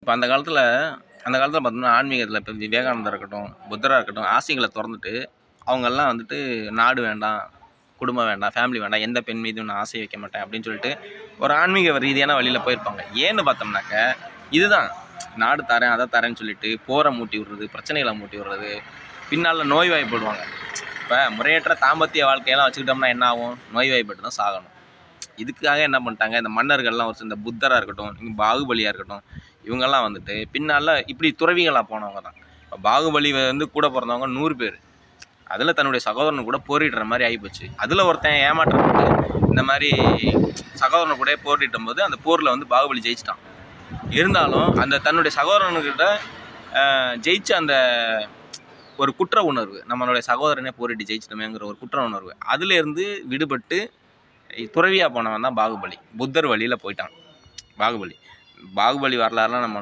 இப்போ அந்த காலத்தில் பார்த்தோம்னா ஆன்மீகத்தில் இப்போ விவேகானந்தர் இருக்கட்டும், புத்தராக இருக்கட்டும், ஆசைகளை திறந்துட்டு அவங்கெல்லாம் வந்துட்டு நாடு வேண்டாம், குடும்பம் வேண்டாம், ஃபேமிலி வேண்டாம், எந்த பெண் மீதும் நான் ஆசை வைக்க மாட்டேன் அப்படின்னு சொல்லிட்டு ஒரு ஆன்மீக ரீதியான வழியில் போயிருப்பாங்க. ஏன்னு பார்த்தோம்னாக்க இதுதான் நாடு தரேன் அதை தரேன்னு சொல்லிட்டு போரை மூட்டி விடுறது, பிரச்சனைகளை மூட்டி விடுறது, பின்னால் நோய்வாய்ப்படுவாங்க. இப்போ முறையற்ற தாம்பத்திய வாழ்க்கையெல்லாம் வச்சுக்கிட்டோம்னா என்ன ஆகும்? நோய்வாய்ப்பட்டு தான் சாகணும். இதுக்காக என்ன பண்ணிட்டாங்க, இந்த மன்னர்கள்லாம் ஒரு இந்த புத்தராக இருக்கட்டும், பாகுபலியாக இருக்கட்டும், இவங்கெல்லாம் வந்துட்டு பின்னால் இப்படி துறவிகளாக போனவங்க தான். இப்போ பாகுபலி வந்து கூட பிறந்தவங்க 100 பேர், அதில் தன்னுடைய சகோதரனை கூட போரிடுற மாதிரி ஆகிப்போச்சு. அதில் ஒருத்தன் ஏமாற்றப்பட்டு இந்த மாதிரி சகோதரனை கூட போரிட்டும் போது அந்த போரில் வந்து பாகுபலி ஜெயிச்சிட்டான். இருந்தாலும் அந்த தன்னுடைய சகோதரனுக்கிட்ட ஜெயிச்ச அந்த ஒரு குற்ற உணர்வு, நம்மளுடைய சகோதரனே போரிட்டு ஜெயிச்சிட்டோமேங்கிற ஒரு குற்ற உணர்வு, அதுலேருந்து விடுபட்டு துறவியாக போனவன் தான் பாகுபலி. புத்தர் வழியில் போயிட்டான் பாகுபலி. பாகுபலி வரலாறுலாம் நம்ம